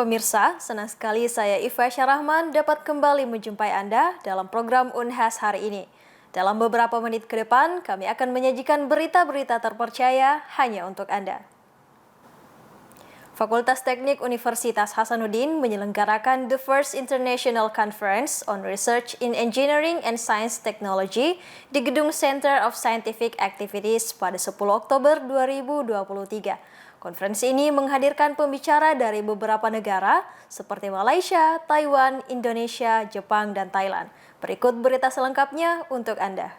pemirsa, senang sekali saya Iva Syarahman dapat kembali menjumpai Anda dalam program Unhas hari ini. Dalam beberapa menit ke depan, kami akan menyajikan berita-berita terpercaya hanya untuk Anda. Fakultas Teknik Universitas Hasanuddin menyelenggarakan the first International Conference on Research in Engineering and Science Technology di Gedung Center of Scientific Activities pada 10 Oktober 2023. Konferensi ini menghadirkan pembicara dari beberapa negara seperti Malaysia, Taiwan, Indonesia, Jepang, dan Thailand. Berikut berita selengkapnya untuk Anda.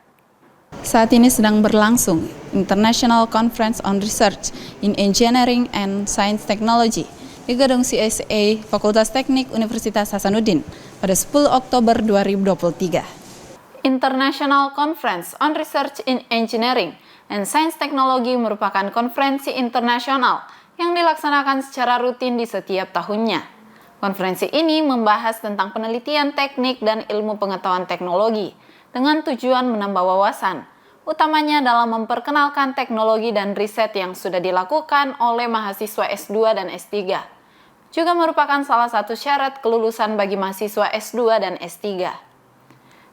Saat ini sedang berlangsung International Conference on Research in Engineering and Science Technology di Gedung CSA Fakultas Teknik Universitas Hasanuddin pada 10 Oktober 2023. International Conference on Research in Engineering and Science Technology merupakan konferensi internasional yang dilaksanakan secara rutin di setiap tahunnya. Konferensi ini membahas tentang penelitian teknik dan ilmu pengetahuan teknologi dengan tujuan menambah wawasan, utamanya dalam memperkenalkan teknologi dan riset yang sudah dilakukan oleh mahasiswa S2 dan S3. Juga merupakan salah satu syarat kelulusan bagi mahasiswa S2 dan S3.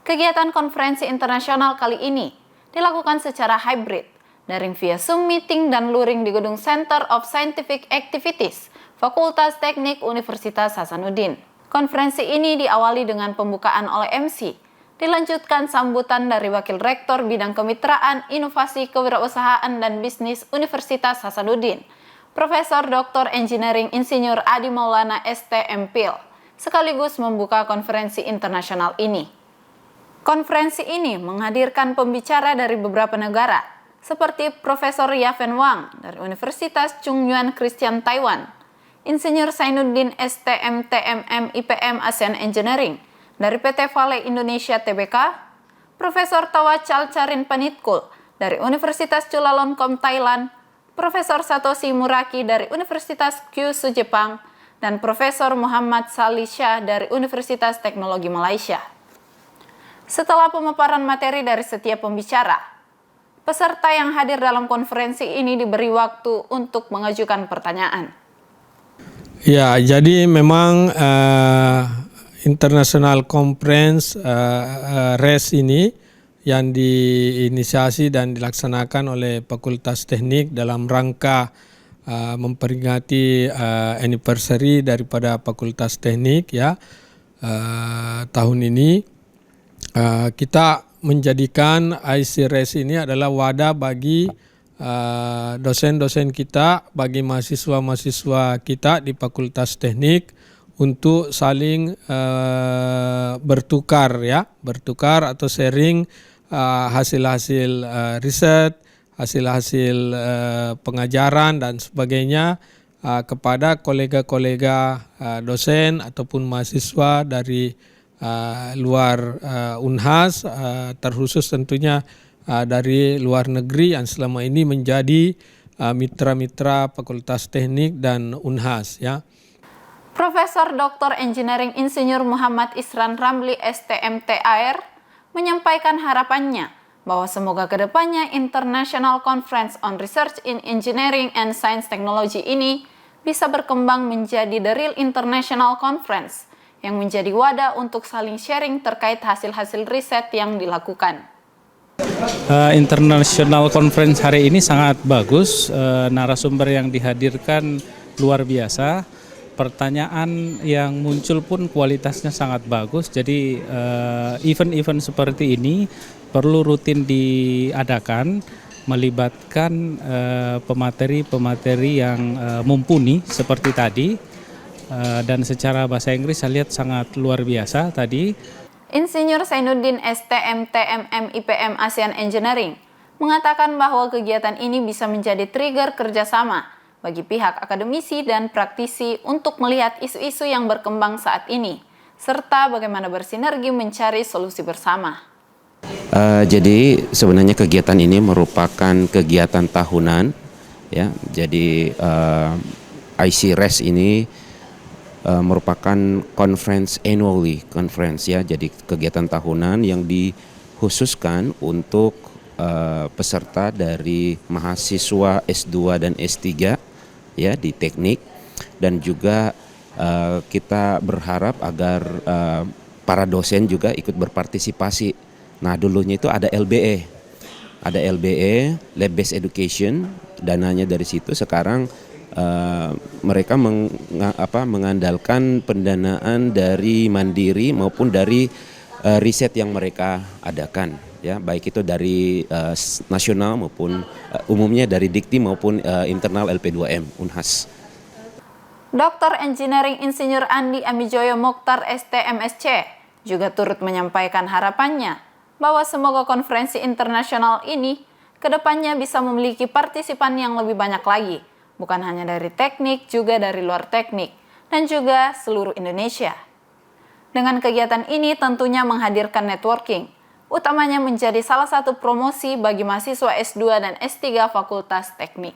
Kegiatan konferensi internasional kali ini dilakukan secara hybrid, daring via Zoom meeting dan luring di Gedung Center of Scientific Activities, Fakultas Teknik Universitas Hasanuddin. Konferensi ini diawali dengan pembukaan oleh MC, dilanjutkan sambutan dari Wakil Rektor Bidang Kemitraan, Inovasi, Kewirausahaan, dan Bisnis Universitas Hasanuddin, Profesor Dr. Engineering Insinyur Adi Maulana ST.M.Phil, sekaligus membuka konferensi internasional ini. Konferensi ini menghadirkan pembicara dari beberapa negara, seperti Profesor Yafen Wang dari Universitas Chung-Yuan Christian Taiwan, Insinyur Sainuddin STM-TMM IPM ASEAN Engineering dari PT Vale Indonesia Tbk, Profesor Tawachal Charin Panitkul dari Universitas Chulalongkorn Thailand, Profesor Satoshi Muraki dari Universitas Kyushu Jepang, dan Profesor Muhammad Salih Shah dari Universitas Teknologi Malaysia. Setelah pemaparan materi dari setiap pembicara, peserta yang hadir dalam konferensi ini diberi waktu untuk mengajukan pertanyaan. Ya, jadi memang International Conference RES ini yang diinisiasi dan dilaksanakan oleh Fakultas Teknik dalam rangka memperingati anniversary daripada Fakultas Teknik ya tahun ini. Kita menjadikan ICRES ini adalah wadah bagi dosen-dosen kita, bagi mahasiswa-mahasiswa kita di Fakultas Teknik untuk saling bertukar atau sharing hasil-hasil riset, hasil-hasil pengajaran dan sebagainya kepada kolega-kolega dosen ataupun mahasiswa dari luar Unhas, terkhusus tentunya dari luar negeri yang selama ini menjadi mitra-mitra Fakultas Teknik dan Unhas ya. Profesor Dr. Engineering Insinyur Muhammad Isran Ramli STM-TAR menyampaikan harapannya bahwa semoga kedepannya International Conference on Research in Engineering and Science Technology ini bisa berkembang menjadi the real international conference yang menjadi wadah untuk saling sharing terkait hasil-hasil riset yang dilakukan. International Conference hari ini sangat bagus, narasumber yang dihadirkan luar biasa, pertanyaan yang muncul pun kualitasnya sangat bagus, jadi event-event seperti ini perlu rutin diadakan, melibatkan pemateri-pemateri yang mumpuni seperti tadi. Dan secara bahasa Inggris saya lihat sangat luar biasa tadi. Insinyur Sainuddin STM-TMM IPM ASEAN Engineering mengatakan bahwa kegiatan ini bisa menjadi trigger kerjasama bagi pihak akademisi dan praktisi untuk melihat isu-isu yang berkembang saat ini, serta bagaimana bersinergi mencari solusi bersama. Jadi sebenarnya kegiatan ini merupakan kegiatan tahunan, ya. Jadi ICRES ini merupakan conference ya, jadi kegiatan tahunan yang dikhususkan untuk peserta dari mahasiswa S2 dan S3 ya di teknik, dan juga kita berharap agar para dosen juga ikut berpartisipasi. Nah, dulunya itu ada LBE, Lab Based Education, dananya dari situ. Sekarang mereka mengandalkan pendanaan dari Mandiri maupun dari riset yang mereka adakan, ya, baik itu dari nasional maupun umumnya dari Dikti maupun internal LP2M Unhas. Dr. Engineering Insinyur Andi Amijoyo Mokhtar STMSC juga turut menyampaikan harapannya bahwa semoga konferensi internasional ini kedepannya bisa memiliki partisipan yang lebih banyak lagi, bukan hanya dari teknik, juga dari luar teknik, dan juga seluruh Indonesia. Dengan kegiatan ini tentunya menghadirkan networking, utamanya menjadi salah satu promosi bagi mahasiswa S2 dan S3 Fakultas Teknik.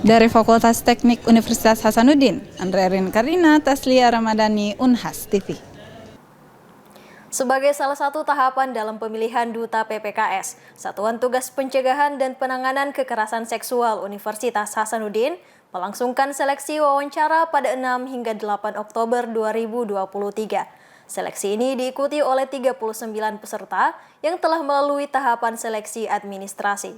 Dari Fakultas Teknik Universitas Hasanuddin, Andrea Karina, Taslia Ramadhani, Unhas TV. Sebagai salah satu tahapan dalam pemilihan Duta PPKS, Satuan Tugas Pencegahan dan Penanganan Kekerasan Seksual Universitas Hasanuddin melangsungkan seleksi wawancara pada 6 hingga 8 Oktober 2023. Seleksi ini diikuti oleh 39 peserta yang telah melalui tahapan seleksi administrasi.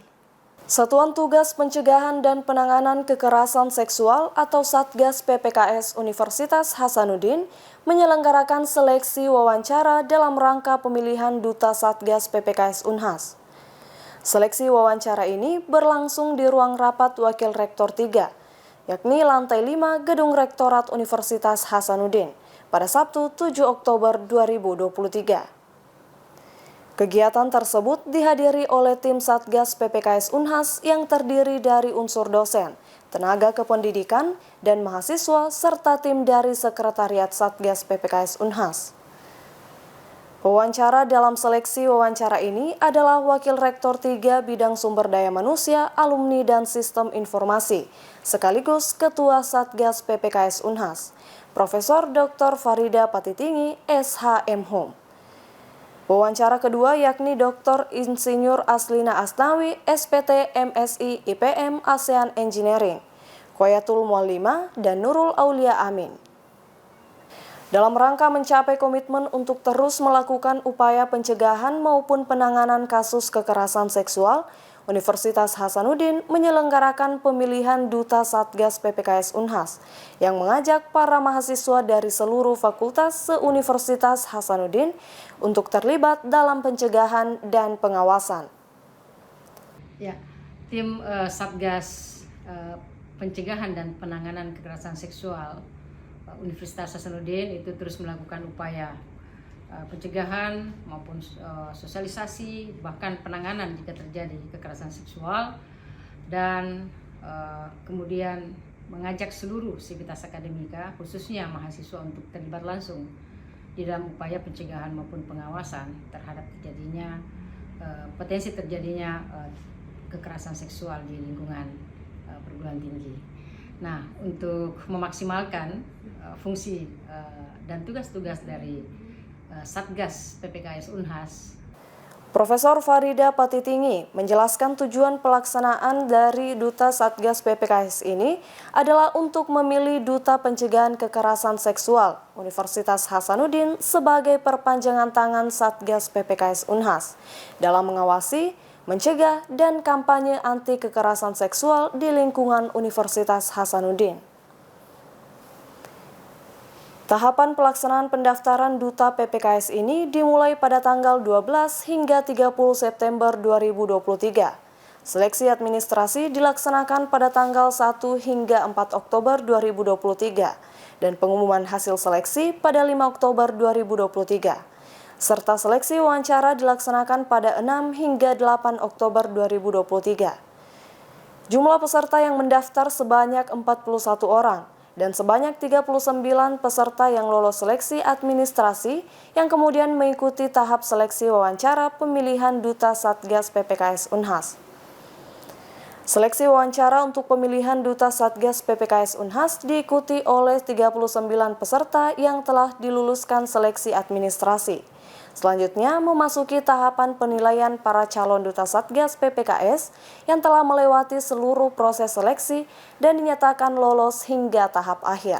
Satuan Tugas Pencegahan dan Penanganan Kekerasan Seksual atau Satgas PPKS Universitas Hasanuddin menyelenggarakan seleksi wawancara dalam rangka pemilihan Duta Satgas PPKS Unhas. Seleksi wawancara ini berlangsung di ruang rapat Wakil Rektor 3, yakni lantai 5 Gedung Rektorat Universitas Hasanuddin pada Sabtu 7 Oktober 2023. Kegiatan tersebut dihadiri oleh tim Satgas PPKS Unhas yang terdiri dari unsur dosen, tenaga kependidikan, dan mahasiswa serta tim dari Sekretariat Satgas PPKS Unhas. Wawancara dalam seleksi wawancara ini adalah Wakil Rektor 3 Bidang Sumber Daya Manusia, Alumni dan Sistem Informasi, sekaligus Ketua Satgas PPKS Unhas, Profesor Dr. Farida Patitinggi, SHM Hum. Wawancara kedua yakni Dr. Insinyur Aslina Asnawi, SPT MSI IPM ASEAN Engineering, Qoyatul Muallima, dan Nurul Aulia Amin. Dalam rangka mencapai komitmen untuk terus melakukan upaya pencegahan maupun penanganan kasus kekerasan seksual, Universitas Hasanuddin menyelenggarakan pemilihan Duta Satgas PPKS Unhas yang mengajak para mahasiswa dari seluruh fakultas se-Universitas Hasanuddin untuk terlibat dalam pencegahan dan pengawasan. Ya, tim Satgas Pencegahan dan Penanganan Kekerasan Seksual Universitas Hasanuddin itu terus melakukan upaya pencegahan maupun sosialisasi, bahkan penanganan jika terjadi kekerasan seksual, dan kemudian mengajak seluruh sivitas akademika khususnya mahasiswa untuk terlibat langsung di dalam upaya pencegahan maupun pengawasan terhadap terjadinya potensi terjadinya kekerasan seksual di lingkungan perguruan tinggi. Nah, untuk memaksimalkan fungsi dan tugas-tugas dari Satgas PPKS Unhas, Profesor Farida Patitinggi menjelaskan tujuan pelaksanaan dari Duta Satgas PPKS ini adalah untuk memilih Duta Pencegahan Kekerasan Seksual Universitas Hasanuddin sebagai perpanjangan tangan Satgas PPKS Unhas dalam mengawasi, mencegah, dan kampanye anti kekerasan seksual di lingkungan Universitas Hasanuddin. Tahapan pelaksanaan pendaftaran Duta PPKS ini dimulai pada tanggal 12 hingga 30 September 2023. Seleksi administrasi dilaksanakan pada tanggal 1 hingga 4 Oktober 2023 dan pengumuman hasil seleksi pada 5 Oktober 2023. Serta seleksi wawancara dilaksanakan pada 6 hingga 8 Oktober 2023. Jumlah peserta yang mendaftar sebanyak 41 orang. Dan sebanyak 39 peserta yang lolos seleksi administrasi yang kemudian mengikuti tahap seleksi wawancara pemilihan Duta Satgas PPKS Unhas. Seleksi wawancara untuk pemilihan Duta Satgas PPKS Unhas diikuti oleh 39 peserta yang telah diluluskan seleksi administrasi. Selanjutnya memasuki tahapan penilaian para calon Duta Satgas PPKS yang telah melewati seluruh proses seleksi dan dinyatakan lolos hingga tahap akhir.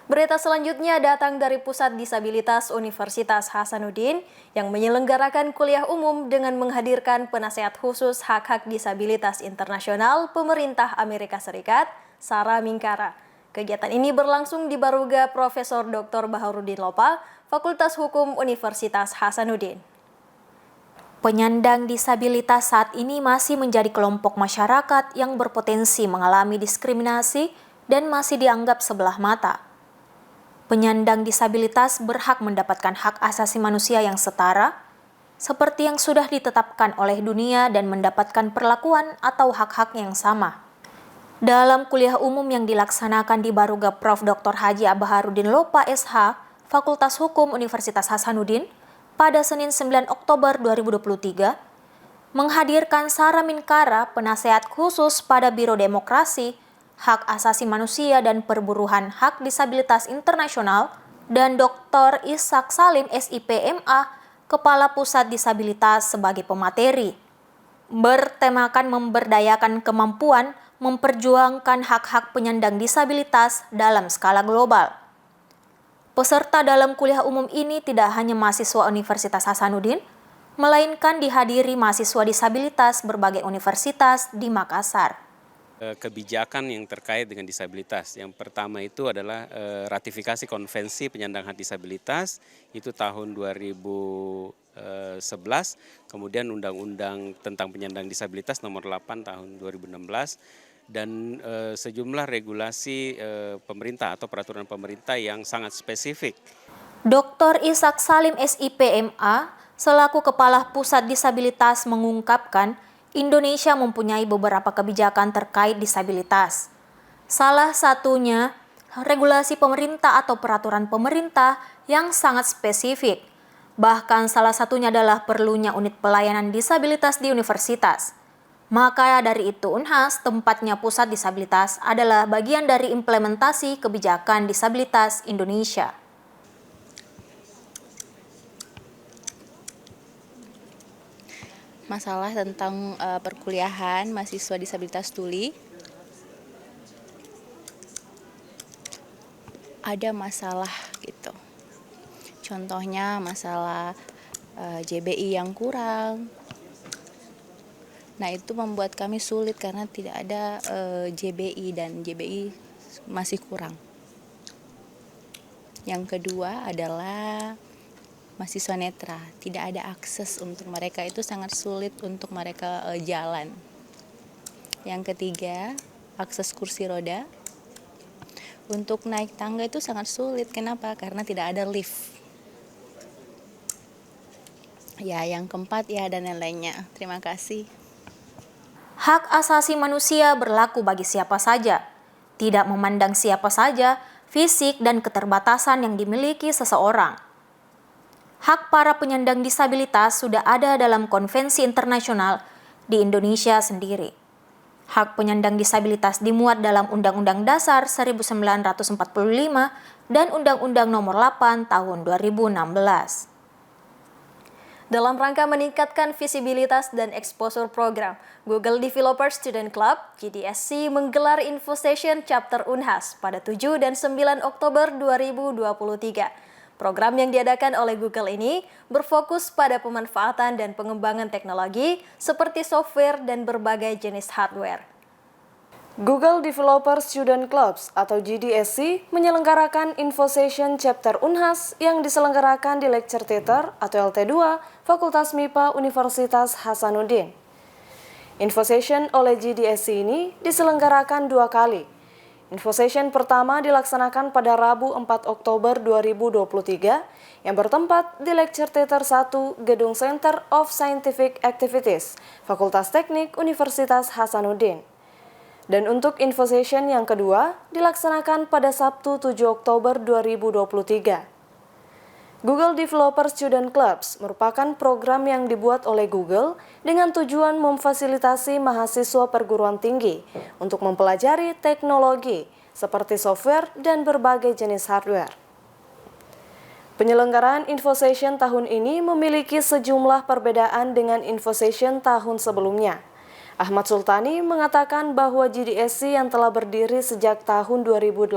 Berita selanjutnya datang dari Pusat Disabilitas Universitas Hasanuddin yang menyelenggarakan kuliah umum dengan menghadirkan penasehat khusus hak-hak disabilitas internasional pemerintah Amerika Serikat, Sarah Mingkara. Kegiatan ini berlangsung di Baruga Profesor Dr. Baharudin Lopa, Fakultas Hukum Universitas Hasanuddin. Penyandang disabilitas saat ini masih menjadi kelompok masyarakat yang berpotensi mengalami diskriminasi dan masih dianggap sebelah mata. Penyandang disabilitas berhak mendapatkan hak asasi manusia yang setara, seperti yang sudah ditetapkan oleh dunia dan mendapatkan perlakuan atau hak-hak yang sama. Dalam kuliah umum yang dilaksanakan di Baruga Prof. Dr. Haji Baharudin Lopa SH, Fakultas Hukum Universitas Hasanuddin, pada Senin 9 Oktober 2023, menghadirkan Sarah Mingkara, penasehat khusus pada Biro Demokrasi, Hak Asasi Manusia dan Perburuhan Hak Disabilitas Internasional, dan Dr. Ishak Salim SIPMA, Kepala Pusat Disabilitas sebagai pemateri. Bertemakan memberdayakan kemampuan memperjuangkan hak-hak penyandang disabilitas dalam skala global. Peserta dalam kuliah umum ini tidak hanya mahasiswa Universitas Hasanuddin, melainkan dihadiri mahasiswa disabilitas berbagai universitas di Makassar. Kebijakan yang terkait dengan disabilitas. Yang pertama itu adalah ratifikasi Konvensi Penyandang Hak Disabilitas, itu tahun 2011, kemudian Undang-Undang tentang Penyandang Disabilitas nomor 8 tahun 2016, dan sejumlah regulasi pemerintah atau peraturan pemerintah yang sangat spesifik. Dr. Ishak Salim SIPMA, selaku Kepala Pusat Disabilitas mengungkapkan, Indonesia mempunyai beberapa kebijakan terkait disabilitas. Salah satunya, regulasi pemerintah atau peraturan pemerintah yang sangat spesifik. Bahkan salah satunya adalah perlunya unit pelayanan disabilitas di universitas. Maka dari itu Unhas, tempatnya pusat disabilitas, adalah bagian dari implementasi kebijakan disabilitas Indonesia. Masalah tentang perkuliahan mahasiswa disabilitas tuli. Ada masalah gitu. Contohnya masalah JBI yang kurang. Nah, itu membuat kami sulit karena tidak ada JBI dan JBI masih kurang. Yang kedua adalah mahasiswa netra, tidak ada akses untuk mereka, itu sangat sulit untuk mereka jalan. Yang ketiga, akses kursi roda. Untuk naik tangga itu sangat sulit, kenapa? Karena tidak ada lift. Ya, yang keempat ya dan lain-lainnya. Terima kasih. Hak asasi manusia berlaku bagi siapa saja, tidak memandang siapa saja, fisik dan keterbatasan yang dimiliki seseorang. Hak para penyandang disabilitas sudah ada dalam konvensi internasional di Indonesia sendiri. Hak penyandang disabilitas dimuat dalam Undang-Undang Dasar 1945 dan Undang-Undang Nomor 8 Tahun 2016. Dalam rangka meningkatkan visibilitas dan exposure program, Google Developer Student Club (GDSC) menggelar Info Session Chapter Unhas pada 7 dan 9 Oktober 2023. Program yang diadakan oleh Google ini berfokus pada pemanfaatan dan pengembangan teknologi seperti software dan berbagai jenis hardware. Google Developer Student Clubs atau GDSC menyelenggarakan Info Session Chapter Unhas yang diselenggarakan di Lecture Theater atau LT2 Fakultas MIPA Universitas Hasanuddin. Info Session oleh GDSC ini diselenggarakan 2 kali. Info Session pertama dilaksanakan pada Rabu 4 Oktober 2023 yang bertempat di Lecture Theater 1 Gedung Center of Scientific Activities, Fakultas Teknik Universitas Hasanuddin. Dan untuk Info Session yang kedua dilaksanakan pada Sabtu 7 Oktober 2023. Google Developer Student Clubs merupakan program yang dibuat oleh Google dengan tujuan memfasilitasi mahasiswa perguruan tinggi untuk mempelajari teknologi seperti software dan berbagai jenis hardware. Penyelenggaraan Info Session tahun ini memiliki sejumlah perbedaan dengan Info Session tahun sebelumnya. Ahmad Sultani mengatakan bahwa GDSC yang telah berdiri sejak tahun 2018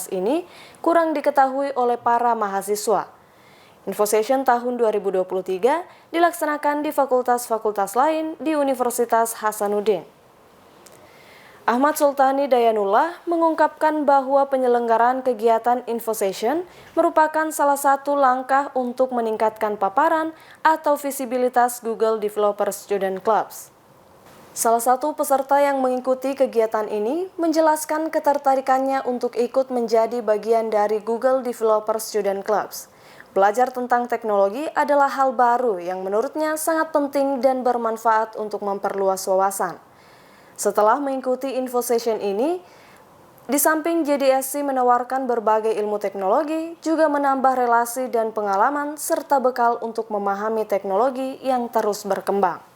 ini kurang diketahui oleh para mahasiswa. Infosession tahun 2023 dilaksanakan di fakultas-fakultas lain di Universitas Hasanuddin. Ahmad Sultani Dayanullah mengungkapkan bahwa penyelenggaraan kegiatan Infosession merupakan salah satu langkah untuk meningkatkan paparan atau visibilitas Google Developer Student Clubs. Salah satu peserta yang mengikuti kegiatan ini menjelaskan ketertarikannya untuk ikut menjadi bagian dari Google Developer Student Clubs. Belajar tentang teknologi adalah hal baru yang menurutnya sangat penting dan bermanfaat untuk memperluas wawasan. Setelah mengikuti Infosession ini, di samping JDSC menawarkan berbagai ilmu teknologi, juga menambah relasi dan pengalaman serta bekal untuk memahami teknologi yang terus berkembang.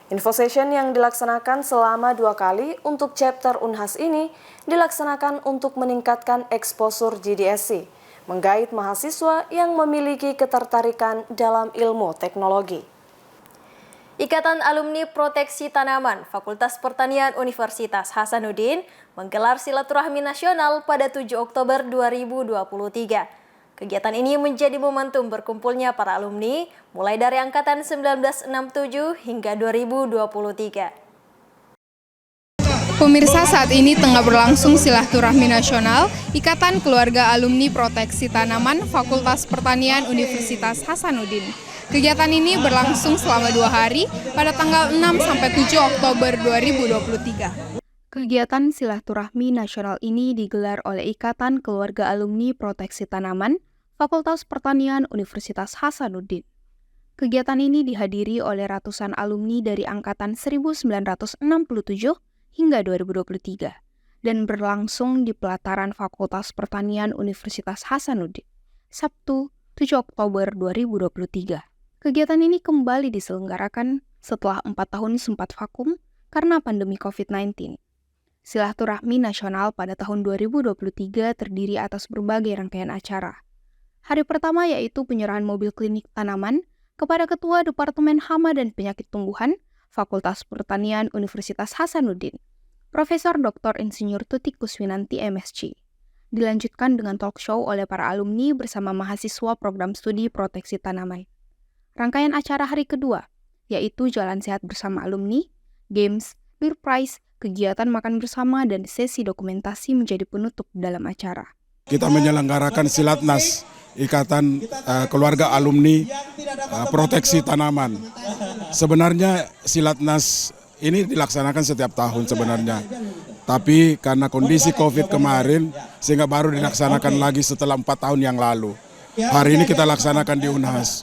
Infosession yang dilaksanakan selama 2 kali untuk chapter Unhas ini dilaksanakan untuk meningkatkan eksposur GDSC, menggait mahasiswa yang memiliki ketertarikan dalam ilmu teknologi. Ikatan Alumni Proteksi Tanaman Fakultas Pertanian Universitas Hasanuddin menggelar silaturahmi nasional pada 7 Oktober 2023. Kegiatan ini menjadi momentum berkumpulnya para alumni mulai dari angkatan 1967 hingga 2023. Pemirsa, saat ini tengah berlangsung silaturahmi nasional Ikatan Keluarga Alumni Proteksi Tanaman Fakultas Pertanian Universitas Hasanuddin. Kegiatan ini berlangsung selama 2 hari pada tanggal 6 sampai 7 Oktober 2023. Kegiatan silaturahmi nasional ini digelar oleh Ikatan Keluarga Alumni Proteksi Tanaman Fakultas Pertanian Universitas Hasanuddin. Kegiatan ini dihadiri oleh ratusan alumni dari angkatan 1967 hingga 2023 dan berlangsung di pelataran Fakultas Pertanian Universitas Hasanuddin, Sabtu 7 Oktober 2023. Kegiatan ini kembali diselenggarakan setelah 4 tahun sempat vakum karena pandemi COVID-19. Silaturahmi nasional pada tahun 2023 terdiri atas berbagai rangkaian acara. Hari pertama yaitu penyerahan mobil klinik tanaman kepada Ketua Departemen Hama dan Penyakit Tumbuhan Fakultas Pertanian Universitas Hasanuddin, Profesor Dr. Insinyur Tutik Kuswinanti MSc. Dilanjutkan dengan talk show oleh para alumni bersama mahasiswa program studi proteksi tanaman. Rangkaian acara hari kedua yaitu jalan sehat bersama alumni, games, door prize, kegiatan makan bersama, dan sesi dokumentasi menjadi penutup dalam acara. Kita menyelenggarakan Silatnas, Ikatan Keluarga Alumni Proteksi Tanaman. Sebenarnya Silatnas ini dilaksanakan setiap tahun sebenarnya. Tapi karena kondisi COVID kemarin, sehingga baru dilaksanakan lagi setelah 4 tahun yang lalu. Hari ini kita laksanakan di Unhas.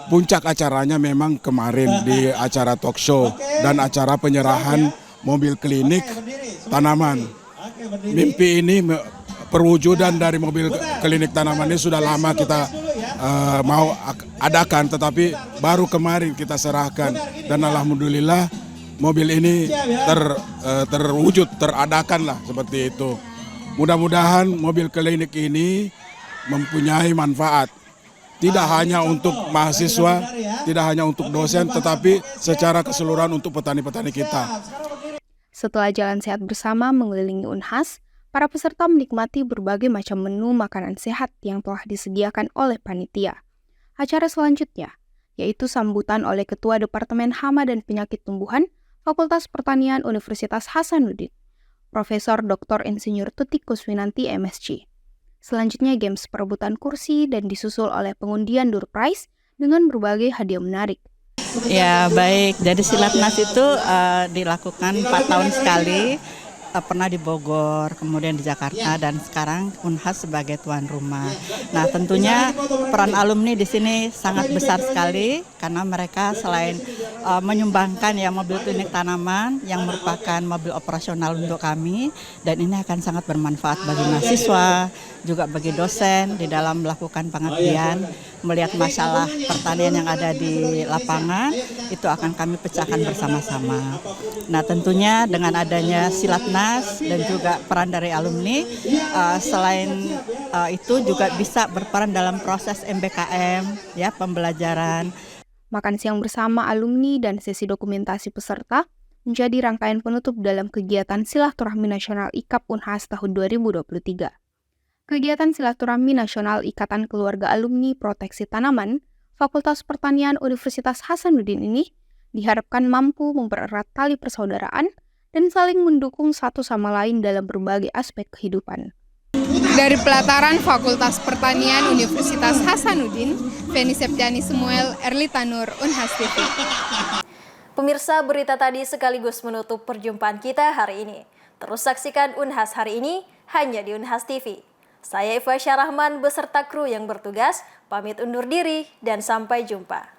Puncak acaranya memang kemarin di acara talk show dan acara penyerahan mobil klinik tanaman. Mimpi ini perwujudan dari mobil klinik tanaman ini sudah lama kita mau adakan, tetapi baru kemarin kita serahkan dan alhamdulillah mobil ini terwujud, teradakan lah seperti itu. Mudah-mudahan mobil klinik ini mempunyai manfaat. Tidak hanya untuk mahasiswa, tidak hanya untuk dosen, tetapi secara keseluruhan untuk petani-petani kita. Setelah jalan sehat bersama mengelilingi Unhas, para peserta menikmati berbagai macam menu makanan sehat yang telah disediakan oleh panitia. Acara selanjutnya, yaitu sambutan oleh Ketua Departemen Hama dan Penyakit Tumbuhan Fakultas Pertanian Universitas Hasanuddin, Profesor Dr. Insinyur Tutik Kuswinanti MSc. Selanjutnya games perebutan kursi dan disusul oleh pengundian door prize dengan berbagai hadiah menarik. Ya baik, jadi Silatnas itu dilakukan 4 tahun sekali, pernah di Bogor, kemudian di Jakarta, dan sekarang Unhas sebagai tuan rumah. Nah tentunya peran alumni di sini sangat besar sekali karena mereka selain menyumbangkan ya mobil klinik tanaman yang merupakan mobil operasional untuk kami, dan ini akan sangat bermanfaat bagi mahasiswa, juga bagi dosen di dalam melakukan pengabdian, melihat masalah pertanian yang ada di lapangan, itu akan kami pecahkan bersama-sama. Nah tentunya dengan adanya Silatnas dan juga peran dari alumni, selain itu juga bisa berperan dalam proses MBKM, ya pembelajaran. Makan siang bersama alumni dan sesi dokumentasi peserta menjadi rangkaian penutup dalam kegiatan Silaturahmi Nasional IKAP Unhas tahun 2023. Kegiatan Silaturahmi Nasional Ikatan Keluarga Alumni Proteksi Tanaman Fakultas Pertanian Universitas Hasanuddin ini diharapkan mampu mempererat tali persaudaraan dan saling mendukung satu sama lain dalam berbagai aspek kehidupan. Dari pelataran Fakultas Pertanian Universitas Hasanuddin, Feni Septiani Samuel, Erlita Nur, Unhas TV. Pemirsa, berita tadi sekaligus menutup perjumpaan kita hari ini. Terus saksikan Unhas hari ini hanya di Unhas TV. Saya Iva Syarahman beserta kru yang bertugas, pamit undur diri dan sampai jumpa.